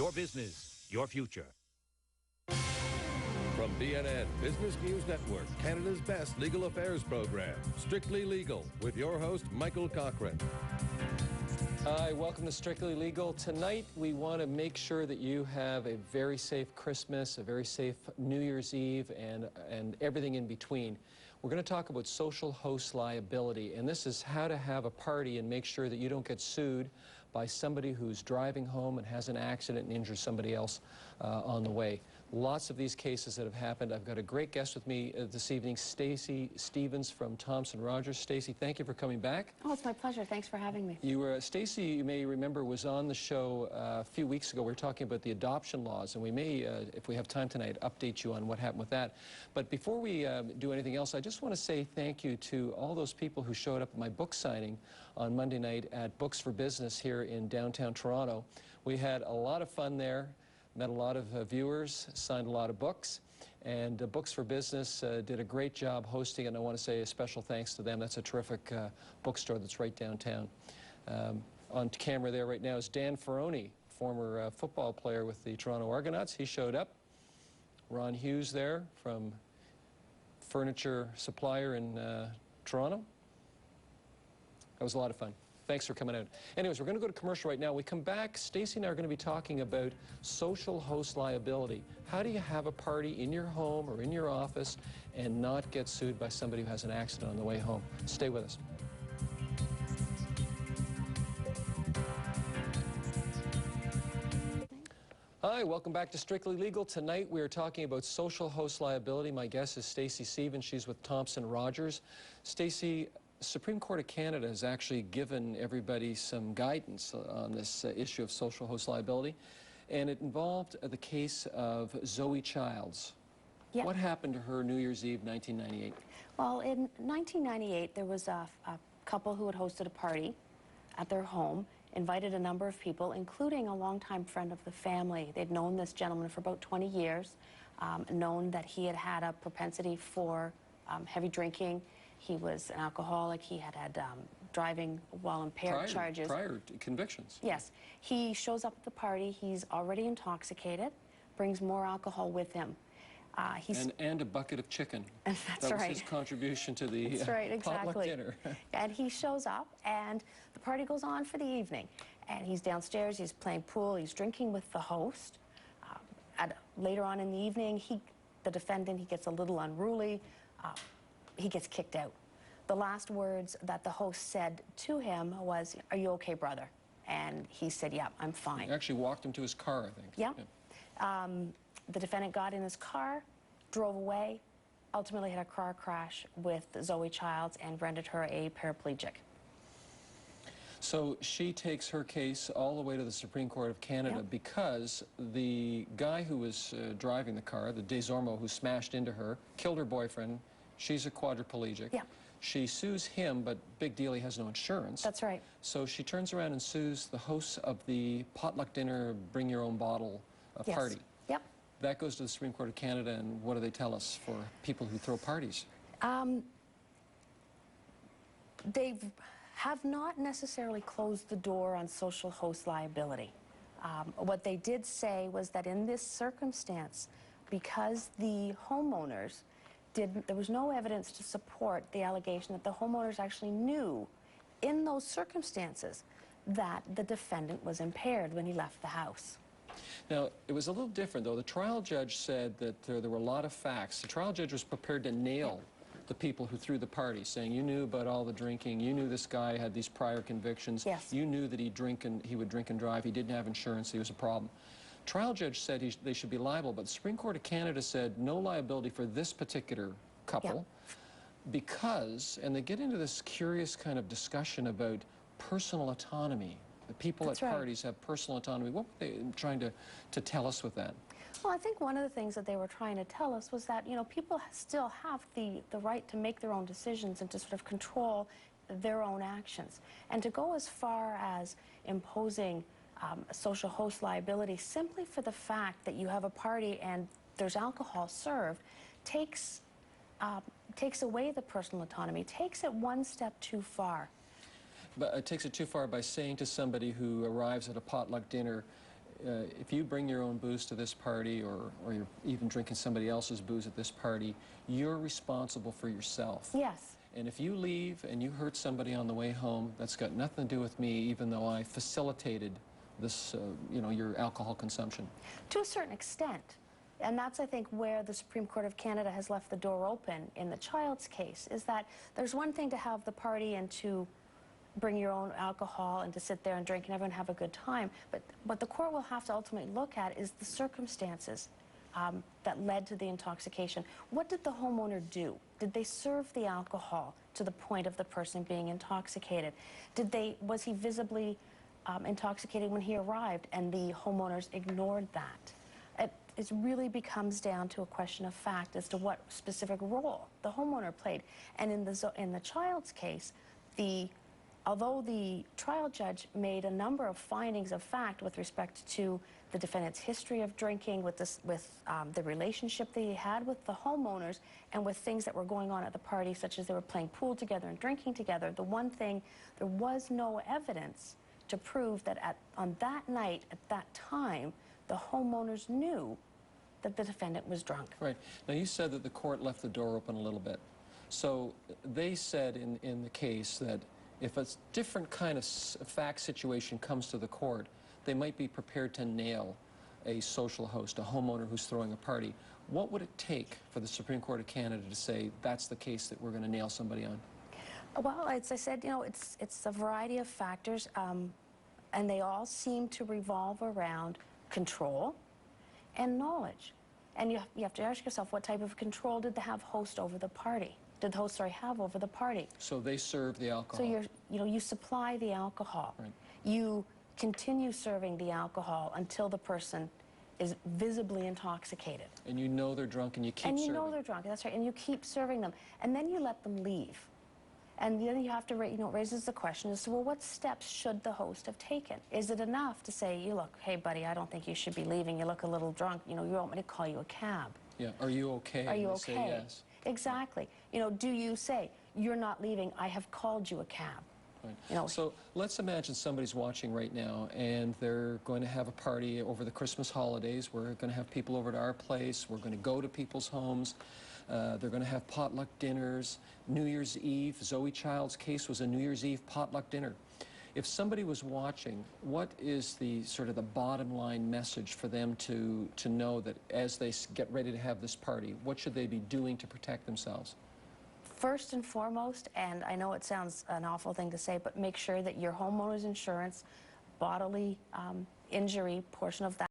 Your business, your future. From BNN Business News Network, Canada's best legal affairs program, Strictly Legal, with your host, Michael Cochran. Hi, welcome to Strictly Legal. Tonight, we want to make sure that you have a very safe Christmas, a very safe New Year's Eve, and everything in between. We're going to talk about social host liability, and this is how to have a party and make sure that you don't get sued by somebody who's driving home and has an accident and injures somebody else on the way. Lots of these cases that have happened. I've got a great guest with me this evening, Stacey Stevens from Thomson Rogers. Stacey, thank you for coming back. Oh, it's my pleasure. Thanks for having me. Stacey, you may remember, was on the show a few weeks ago. We were talking about the adoption laws, and we may, if we have time tonight, update you on what happened with that. But before we do anything else, I just want to say thank you to all those people who showed up at my book signing on Monday night at Books for Business here in downtown Toronto. We had a lot of fun there. Met a lot of viewers, signed a lot of books, and Books for Business did a great job hosting it, and I want to say a special thanks to them. That's a terrific bookstore that's right downtown. On camera there right now is Dan Ferroni, former football player with the Toronto Argonauts. He showed up. Ron Hughes there from furniture supplier in Toronto. That was a lot of fun. Thanks for coming out. Anyways, we're going to go to commercial right now. We come back, Stacey and I are going to be talking about social host liability. How do you have a party in your home or in your office and not get sued by somebody who has an accident on the way home? Stay with us. Hi, welcome back to Strictly Legal. Tonight we are talking about social host liability. My guest is Stacey Stevens. She's with Thomson Rogers. Stacey, Supreme Court of Canada has actually given everybody some guidance on this issue of social host liability, and it involved the case of Zoe Childs. Yep. What happened to her New Year's Eve 1998? Well, in 1998, there was a couple who had hosted a party at their home, invited a number of people, including a longtime friend of the family. They'd known this gentleman for about 20 years, known that he had had a propensity for heavy drinking. He was an alcoholic. He had had driving while impaired charges. Prior convictions. Yes. He shows up at the party. He's already intoxicated, brings more alcohol with him. And a bucket of chicken. That's right. That was his contribution to the potluck dinner. And he shows up, and the party goes on for the evening. And he's downstairs. He's playing pool. He's drinking with the host. Later on in the evening, the defendant, he gets a little unruly. He gets kicked out. The last words that the host said to him was, "Are you okay, brother?" And he said, "Yeah, I'm fine." He actually walked him to his car, I think. Yeah. The defendant got in his car, drove away, ultimately had a car crash with Zoe Childs and rendered her a paraplegic. So she takes her case all the way to the Supreme Court of Canada because the guy who was driving the car, the Desormeaux who smashed into her, killed her boyfriend. She's a quadriplegic. Yeah. She sues him, but big deal, he has no insurance. That's right. So she turns around and sues the hosts of the potluck dinner, bring your own bottle party. Yep. That goes to the Supreme Court of Canada, and what do they tell us for people who throw parties? They have not necessarily closed the door on social host liability. What they did say was that in this circumstance, because the homeowners there was no evidence to support the allegation that the homeowners actually knew in those circumstances that the defendant was impaired when he left the house. Now, it was a little different, though. The trial judge said that there were a lot of facts. The trial judge was prepared to nail the people who threw the party, saying, you knew about all the drinking, you knew this guy had these prior convictions, you knew that he would drink and drive, he didn't have insurance, he was a problem. Trial judge said they should be liable, but the Supreme Court of Canada said no liability for this particular couple because, and they get into this curious kind of discussion about personal autonomy. The people at parties have personal autonomy. What were they trying to tell us with that? Well, I think one of the things that they were trying to tell us was that, you know, people still have the right to make their own decisions and to sort of control their own actions. And to go as far as imposing social host liability simply for the fact that you have a party and there's alcohol served takes away the personal autonomy, takes it one step too far. But it takes it too far by saying to somebody who arrives at a potluck dinner, if you bring your own booze to this party, or you're even drinking somebody else's booze at this party, you're responsible for yourself. Yes. And if you leave and you hurt somebody on the way home, that's got nothing to do with me, even though I facilitated this, you know, your alcohol consumption. To a certain extent. And that's, I think, where the Supreme Court of Canada has left the door open in the child's case, is that there's one thing to have the party and to bring your own alcohol and to sit there and drink and everyone have a good time, but what the court will have to ultimately look at is the circumstances that led to the intoxication. What did the homeowner do? Did they serve the alcohol to the point of the person being intoxicated? Was he visibly intoxicated when he arrived and the homeowners ignored that? It really becomes down to a question of fact as to what specific role the homeowner played. And in the child's case, although the trial judge made a number of findings of fact with respect to the defendant's history of drinking, with the relationship that he had with the homeowners, and with things that were going on at the party, such as they were playing pool together and drinking together, the one thing, there was no evidence to prove that on that night, at that time, the homeowners knew that the defendant was drunk. Right. Now, you said that the court left the door open a little bit. So they said in the case that if a different kind of fact situation comes to the court, they might be prepared to nail a social host, a homeowner who's throwing a party. What would it take for the Supreme Court of Canada to say that's the case that we're going to nail somebody on? Well, as I said, you know, it's a variety of factors, and they all seem to revolve around control and knowledge. And you have to ask yourself, what type of control did the host over the party? Did the host, have over the party? So they serve the alcohol. So you supply the alcohol. Right. You continue serving the alcohol until the person is visibly intoxicated. And you know they're drunk and you keep serving. And you know they're drunk, that's right, and you keep serving them. And then you let them leave. And then you have to, it raises the question as to, well, what steps should the host have taken? Is it enough to say, you look, hey, buddy, I don't think you should be leaving. You look a little drunk. You want me to call you a cab? Yeah, are you okay? Are you and okay? Say yes. Exactly. Do you say, you're not leaving, I have called you a cab? Right. So let's imagine somebody's watching right now and they're going to have a party over the Christmas holidays. We're going to have people over to our place. We're going to go to people's homes. They're going to have potluck dinners. New Year's Eve, Zoe Child's case was a New Year's Eve potluck dinner. If somebody was watching, what is the the bottom line message for them to know that as they get ready to have this party, what should they be doing to protect themselves? First and foremost, and I know it sounds an awful thing to say, but make sure that your homeowner's insurance, bodily injury portion of that